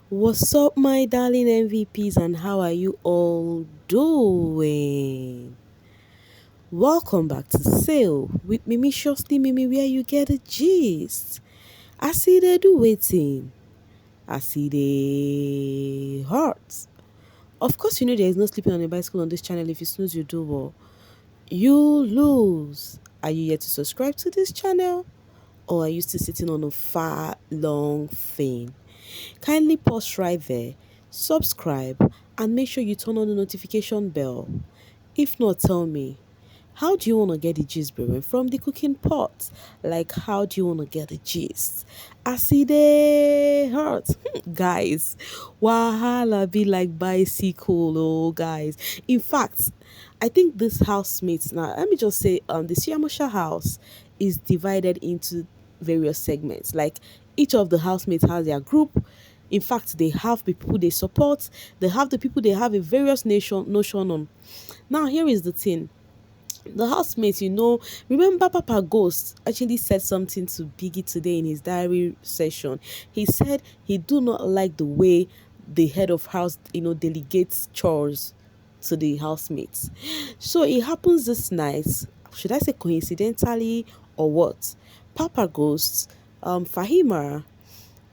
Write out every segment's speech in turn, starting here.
What's up, my darling MVPs, and how are you all doing? Welcome back to Sale with Mimi Shosty Mimi, where you get a gist. I see they do waiting. I see they hearts. Of course, you know there is no sleeping on a bicycle on this channel. If you snooze, you do well. You lose. Are you yet to subscribe to this channel? Or are you still sitting on a far, long thing? Kindly pause right there, subscribe, and make sure you turn on the notification bell. If not, tell me, how do you want to get the gist brewing from the cooking pot? Like, how do you want to get the gist? I see they hurt. Guys, wahala be like bicycle, oh, guys. In fact, I think this housemates now, let me just say, the Siamosha house is divided into various segments. Like, each of the housemates has their group. In fact, they have the people they support, they have the people they have a various notion on. Now, here is the thing, the housemates, remember Papa Ghost actually said something to Biggie today in his diary session. He said he do not like the way the head of house, delegates chores to the housemates. So it happens this night. Should I say coincidentally or what? Papa Ghost, Fahima,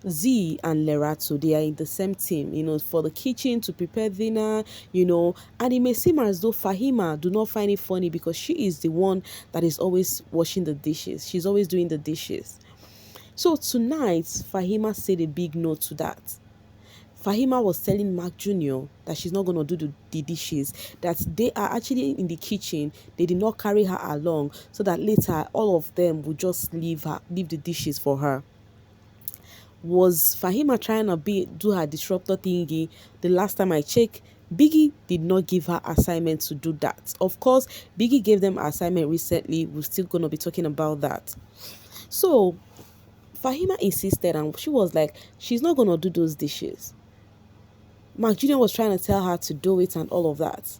Z and Lerato, they are in the same team, for the kitchen to prepare dinner, and it may seem as though Fahima do not find it funny because she is the one that is always washing the dishes. She's always doing the dishes. So tonight, Fahima said a big no to that. Fahima was telling Mark Jr. that she's not going to do the dishes, that they are actually in the kitchen. They did not carry her along so that later all of them would just leave the dishes for her. Was Fahima trying to do her disruptor thingy? The last time I checked, Biggie did not give her assignment to do that. Of course, Biggie gave them assignment recently. We're still gonna be talking about that. So Fahima insisted, and she was like, she's not gonna do those dishes. Macjnr was trying to tell her to do it and all of that.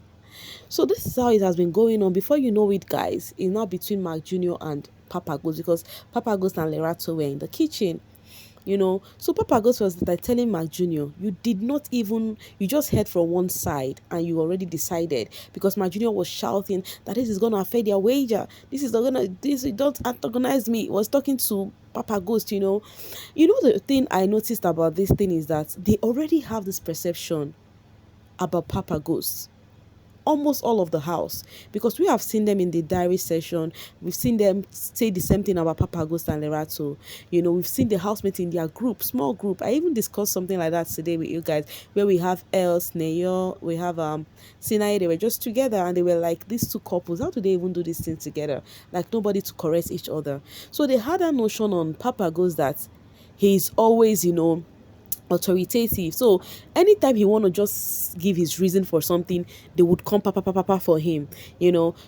So this is how it has been going on. Before you know it, guys, it's now between Macjnr and Papa Ghost, because Papa Ghost and Lerato were in the kitchen. So Papa Ghost was like telling Mark Jr., you just heard from one side and you already decided, because Mark Jr. was shouting that this is going to affect their wager. Don't antagonize me. He was talking to Papa Ghost. The thing I noticed about this thing is that they already have this perception about Papa Ghost, almost all of the house, because we have seen them in the diary session. We've seen them say the same thing about Papa Ghost and Lerato. We've seen the housemates in their group, small group. I even discussed something like that today with you guys, where we have Els, Neyo, we have Sinai. They were just together and they were like, these two couples, how do they even do this thing together? Like, nobody to correct each other. So they had a notion on Papa Ghost that he's always, authoritative. So anytime he want to just give his reason for something, they would come papa for him.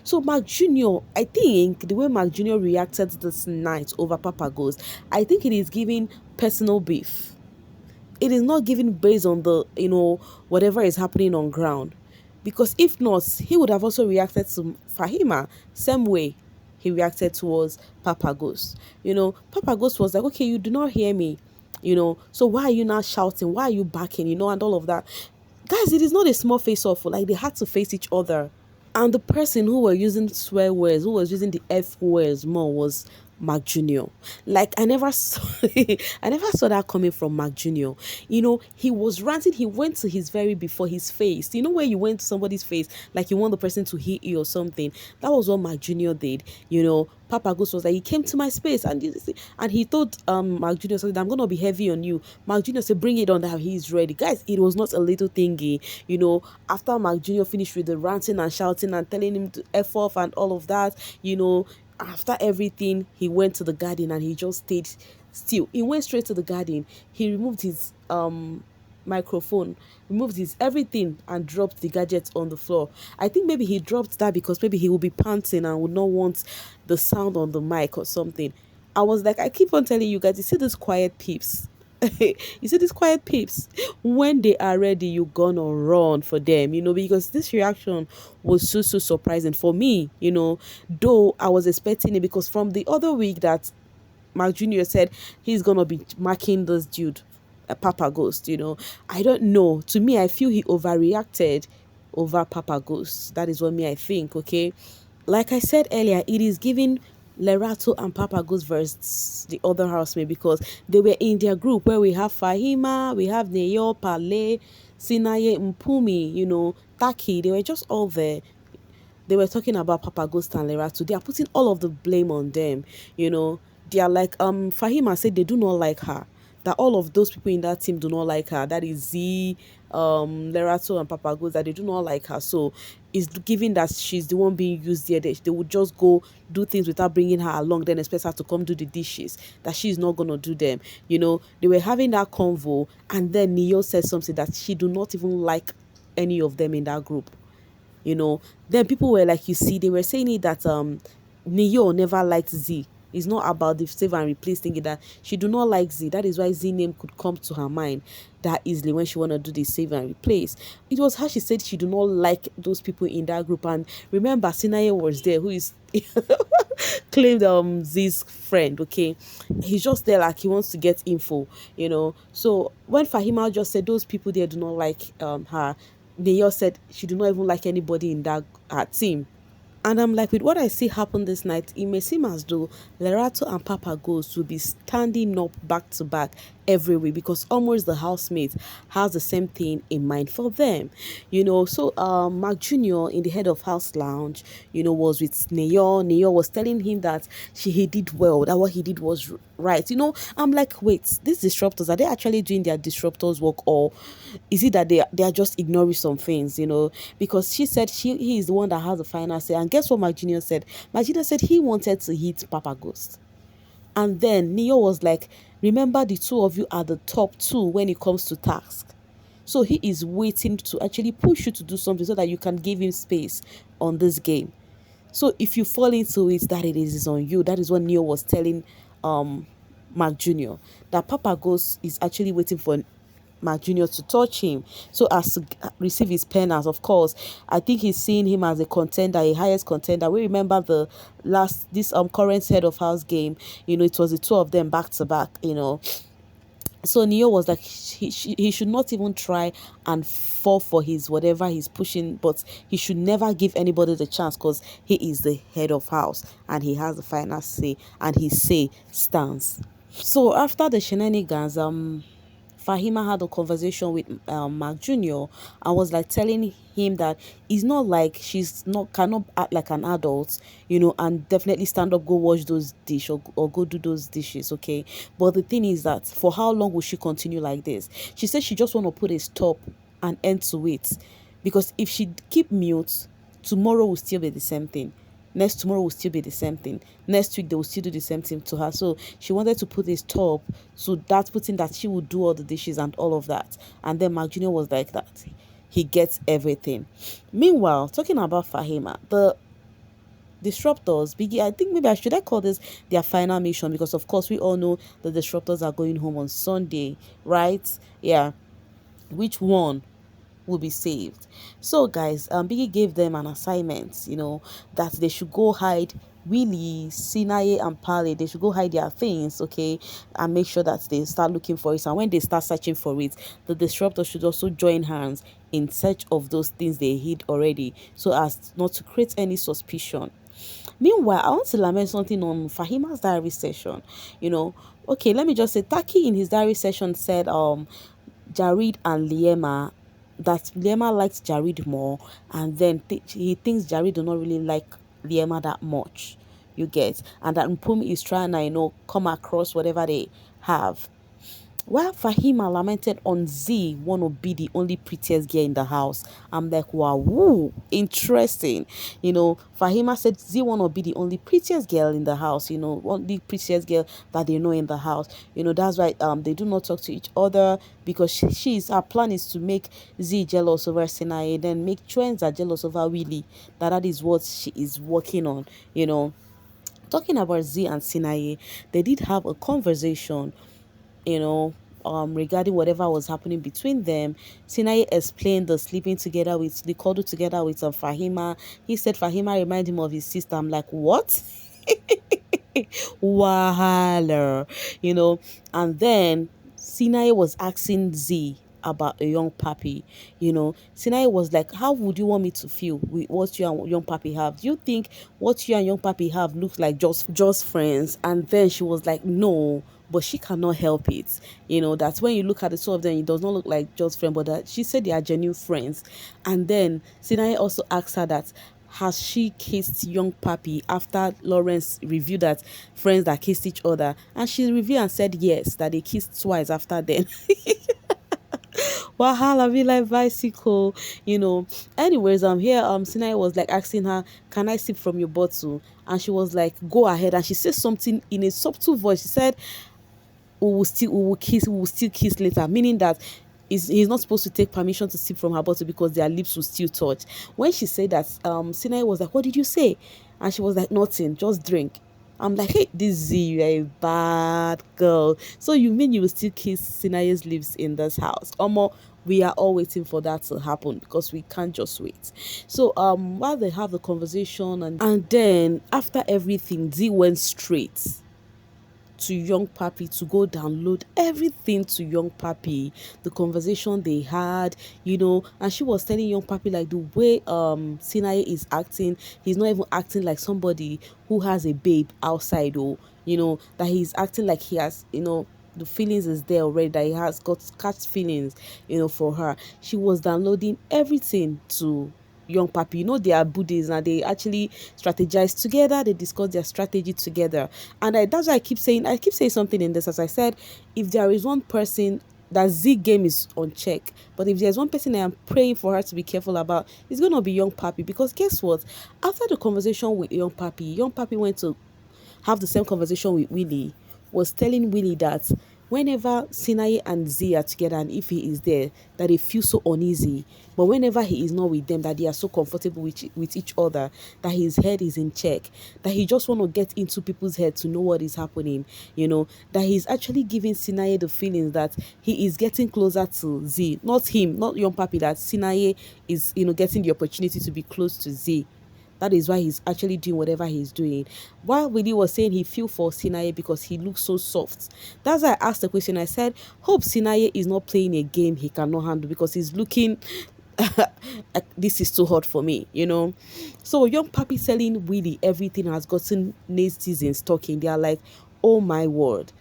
So Mark Jr., I think the way Mark Jr. reacted this night over Papa Ghost, I think it is giving personal beef. It is not given based on the whatever is happening on ground, because if not, he would have also reacted to Fahima same way he reacted towards Papa Ghost. Papa Ghost was like, okay, you do not hear me, so why are you now shouting? Why are you backing? And all of that. Guys, it is not a small face off. Like, they had to face each other. And the person who were using swear words, who was using the F words more, was Mark Jr. Like, I never saw I never saw that coming from Mark Jr. He was ranting. He went to his very before his face. Where you went to somebody's face, like you want the person to hit you or something. That was what Mark Jr. did. Papa Ghost was like, he came to my space and he told Mark Jr. something, I'm gonna be heavy on you. Mark Jr. said, bring it on, that he's ready. Guys, it was not a little thingy. After Mark Jr. finished with the ranting and shouting and telling him to F off and all of that, after everything, he went to the garden and he just stayed still. He went straight to the garden. He removed his microphone, removed his everything, and dropped the gadgets on the floor. I think maybe he dropped that because maybe he would be panting and would not want the sound on the mic or something. I was like, I keep on telling you guys, you see these quiet peeps. You see these quiet peeps, when they are ready, you gonna run for them, because this reaction was so surprising for me, though I was expecting it, because from the other week that Mark Jr. said he's gonna be marking this dude, Papa Ghost. I don't know. To me, I feel he overreacted over Papa Ghost. That is what me I think. Okay, like I said earlier, it is giving Lerato and Papa Ghost versus the other housemate because they were in their group where we have Fahima, we have Neyo, Pale, Sinaye, Mpumi, Taki. They were just all there. They were talking about Papa Ghost and Lerato. They are putting all of the blame on them. You know, they are like Fahima said they do not like her. That all of those people in that team do not like her. That is Z, Lerato and Papa Ghost, that they do not like her. So it's given that she's the one being used there. They would just go do things without bringing her along, then expect her to come do the dishes. That she's not gonna do them. They were having that convo, and then Neo said something that she do not even like any of them in that group. you know then people were like, you see, they were saying it that Neo never liked Z. It's not about the save and replace thinking that she do not like Z. That is why Z name could come to her mind that easily when she want to do the save and replace. It was how she said she do not like those people in that group. And remember, Sinaye was there, who is claimed Z's friend. Okay, he's just there like he wants to get info. So when Fahima just said those people there do not like her, Nayo said she do not even like anybody in that team. And I'm like, with what I see happen this night, it may seem as though Lerato and Papa Ghost will be standing up back to back every week because almost the housemate has the same thing in mind for them. So Mark Jr. in the head of house lounge, was with Neo. Neo was telling him that he did well, that what he did was right. I'm like, wait, these disruptors, are they actually doing their disruptors work, or is it that they are just ignoring some things, because she said he is the one that has the final say. And guess what Macjnr said? Macjnr said he wanted to hit Papa Ghost. And then Neo was like, remember, the two of you are the top two when it comes to task. So he is waiting to actually push you to do something so that you can give him space on this game. So if you fall into it, that it is on you. That is what Neo was telling Mark Jr. That Papa Ghost is actually waiting for Mark Jr. to touch him so as to receive his penance. Of course, I think he's seeing him as a contender, a highest contender. We remember this current head of house game, it was the two of them back to back. So Neo was like, he should not even try and fall for his whatever he's pushing, but he should never give anybody the chance because he is the head of house and he has the final say, and his say stands. So after the shenanigans, Fahima had a conversation with Mark Jr. and was like telling him that it's not like she's not cannot act like an adult, and definitely stand up, go wash those dishes or go do those dishes, okay? But the thing is that for how long will she continue like this? She said she just want to put a stop and end to it, because if she keep mute, tomorrow will still be the same thing. Next tomorrow will still be the same thing. Next week they will still do the same thing to her. So she wanted to put a stop to that, putting that she would do all the dishes and all of that. And then Mark Jr. was like that. He gets everything. Meanwhile, talking about Fahima, the disruptors, Biggie, I think maybe I call this their final mission, because of course we all know the disruptors are going home on Sunday, right? Yeah. Which one will be saved? So guys, Biggie gave them an assignment, that they should go hide Willie, Sinaye and Pale. They should go hide their things, okay, and make sure that they start looking for it. And when they start searching for it, the disruptor should also join hands in search of those things they hid already, so as not to create any suspicion. Meanwhile, I want to lament something on Fahima's diary session. Okay, let me just say, Taki in his diary session said Jarid and Liema, that Liema likes Jarid more, and then he thinks Jarid do not really like Liema that much. You get, and that Mpumi is trying to come across whatever they have. While Fahima lamented on Z want to be the only prettiest girl in the house. I'm like, wow, woo, interesting. Fahima said Z want to be the only prettiest girl in the house, only prettiest girl that they know in the house. That's why they do not talk to each other, because her plan is to make Z jealous over Sinaye, then make Chwenza jealous over Willie. That is what she is working on. Talking about Z and Sinaye, they did have a conversation, regarding whatever was happening between them. Sinaye explained the sleeping together with the cuddle together with Fahima. He said Fahima reminded him of his sister. I'm like, what? Wahala, and then Sinai was asking Z about a young papi. Sinai was like, how would you want me to feel with what you and young papi have? Do you think what you and young papi have looks like just friends? And then she was like, no, but she cannot help it. That's when you look at the two of them, it does not look like just friends, but that she said they are genuine friends. And then Sinai also asked her that, has she kissed young papi after Lawrence reviewed that friends that kissed each other, and she reviewed and said yes, that they kissed twice after then. Wahala be like bicycle, anyways, here Sinai was like asking her, can I sip from your bottle? And she was like, go ahead. And she said something in a subtle voice. She said, we will still kiss later, meaning that he's not supposed to take permission to sip from her bottle because their lips will still touch. When she said that, Sinai was like, what did you say? And she was like, nothing, just drink. I'm like, hey, this Z, you're a bad girl. So you mean you will still kiss Sinai's lips in this house? Omo, we are all waiting for that to happen because we can't just wait. So while they have the conversation, and then after everything, Z went straight to young papi to go download everything to young papi, the conversation they had, and she was telling young papi like the way Sinai is acting, he's not even acting like somebody who has a babe outside, or that he's acting like he has, the feelings is there already, that he has got catch feelings, for her. She was downloading everything to young papi. They are Buddhists and they actually strategize together, they discuss their strategy together. And that's why I keep saying something in this. As I said, if there is one person, that Z game is on check, but if there's one person I am praying for her to be careful about, it's gonna be young papi. Because guess what, after the conversation with young papi went to have the same conversation with Willie, was telling Willie that whenever Sinai and Z are together, and if he is there, that they feel so uneasy. But whenever he is not with them, that they are so comfortable with each other, that his head is in check, that he just want to get into people's head to know what is happening, that he's actually giving Sinai the feelings that he is getting closer to Z, not him, not young papi, that Sinai is, getting the opportunity to be close to Z. That is why he's actually doing whatever he's doing. While Willie was saying he feel for Sinai because he looks so soft. That's why I asked the question. I said, hope Sinai is not playing a game he cannot handle, because he's looking like, this is too hot for me. So young papi telling Willie everything has gotten netizens talking. They are like, oh my word,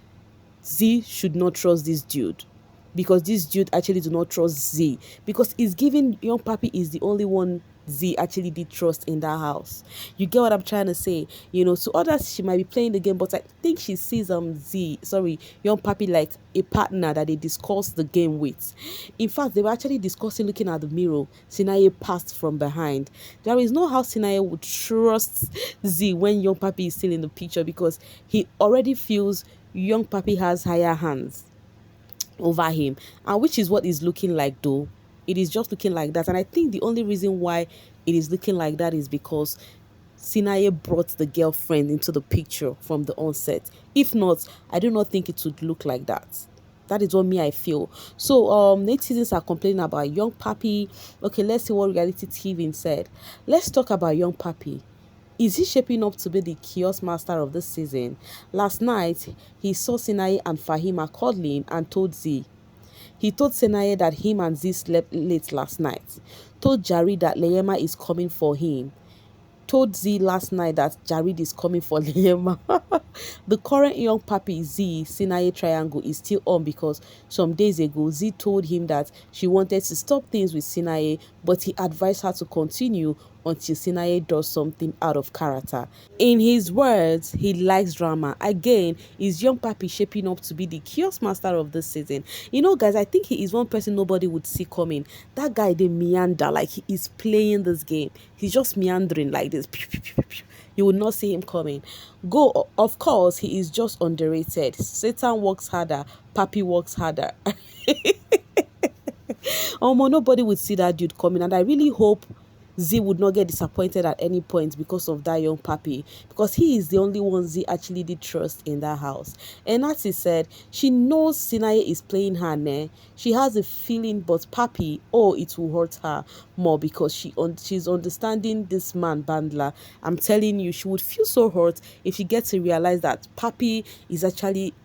Z should not trust this dude, because this dude actually do not trust Z, because it's giving young papi is the only one Z actually did trust in that house. You get what I'm trying to say? To others she might be playing the game, but I think she sees young papi like a partner that they discuss the game with. In fact, they were actually discussing looking at the mirror. Sinai passed from behind. There is no how Sinai would trust Z when young papi is still in the picture, because he already feels young papi has higher hands over him, and which is what is looking like, though. It is just looking like that. And I think the only reason why it is looking like that is because Sinai brought the girlfriend into the picture from the onset. If not, I do not think it would look like that. That is what me I feel. So netizens are complaining about young papi. Okay, let's see what reality TV said. Let's talk about young papi. Is he shaping up to be the kiosk master of this season? Last night, he saw Sinai and Fahima cuddling and told Z. He told Sinai that him and Z slept late last night. Told Jari that Leyema is coming for him. Told Z last night that Jared is coming for Leyema. The current young papi Z Sinai triangle is still on, because some days ago Z told him that she wanted to stop things with Sinai, but he advised her to continue until Sinai does something out of character. In his words, he likes drama. Again, is young papi shaping up to be the kiosk master of this season? Guys, I think he is one person nobody would see coming. That guy, they meander, like he is playing this game. He's just meandering like this. You would not see him coming. Of course, he is just underrated. Satan works harder, papi works harder. Nobody would see that dude coming, and I really hope Z would not get disappointed at any point because of that young papi, because he is the only one Z actually did trust in that house. And as he said, she knows Sinai is playing her, ne? She has a feeling, but papi, it will hurt her more, because she's understanding this man Bandla. I'm telling you, she would feel so hurt if she gets to realize that papi is actually,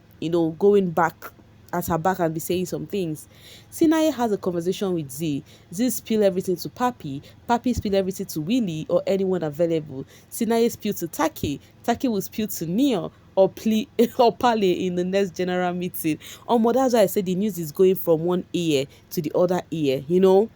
going back at her back and be saying some things. Sinaye has a conversation with Z. Z spill everything to Papi. Papi spill everything to Willie or anyone available. Sinaye spill to Taki. Taki will spill to Neo or or Pale in the next general meeting. That's why I said the news is going from one ear to the other ear, you know.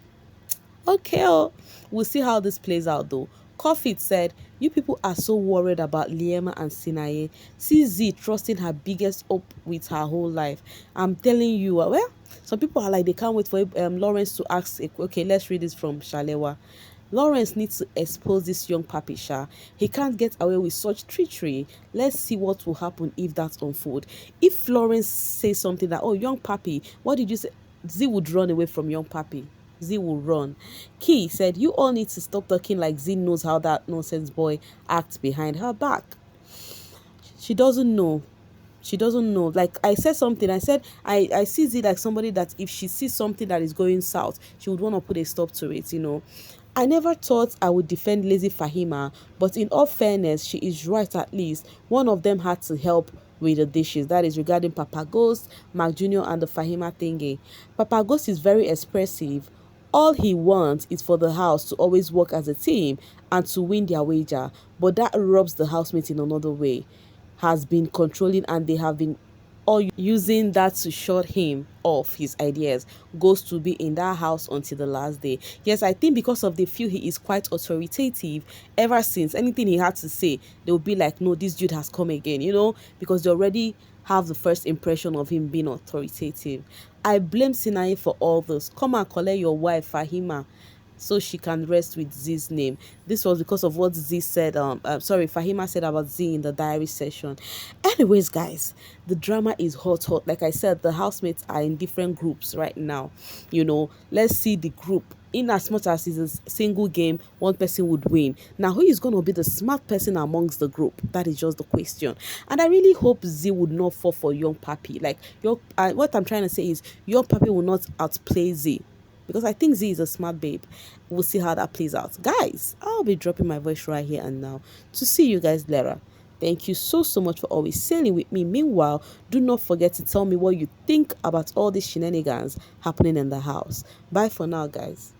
Okay, oh, we'll see how this plays out though. Coffee said, "You people are so worried about Liema and Sinaye. CZ trusting her biggest hope with her whole life. I'm telling you, well, some people are like, they can't wait for Lawrence to ask. Okay, let's read this from Shalewa. Lawrence needs to expose this young papi Sha. He can't get away with such treachery. Let's see what will happen if that unfolds. If Lawrence says something that, oh, young papi, what did you say? Z would run away from young papi. Z will run. Key said, you all need to stop talking like Z knows how that nonsense boy acts behind her back. She doesn't know. She doesn't know. Like I said something, I said I see Z like somebody that if she sees something that is going south, she would want to put a stop to it, you know. I never thought I would defend lazy Fahima, but in all fairness, she is right. At least one of them had to help with the dishes. That is regarding Papa Ghost, Macjnr, and the Fahima thingy. Papa Ghost is very expressive. All he wants is for the house to always work as a team and to win their wager, but that robs the housemates in another way. Has been controlling, and they have been all using that to shut him off his ideas. Goes to be in that house until the last day. Yes, I think because of the feel he is quite authoritative. Ever since anything he had to say, they will be like, no, this dude has come again, you know, because they already have the first impression of him being authoritative. I blame Sinai for all this. Come and collect your wife Fahima so she can rest with Z's name. This was because of what Z said, sorry, Fahima said about Z in the diary session. Anyways, guys, the drama is hot. Like I said, the housemates are in different groups right now. You know, let's see the group. In as much as it's a single game, one person would win. Now, who is going to be the smart person amongst the group? That is just the question. And I really hope Z would not fall for young Papi. Like, what I'm trying to say is, young Papi will not outplay Z, because I think Z is a smart babe. We'll see how that plays out. Guys, I'll be dropping my voice right here and now to see you guys later. Thank you so much for always sailing with me. Meanwhile, do not forget to tell me what you think about all these shenanigans happening in the house. Bye for now, guys.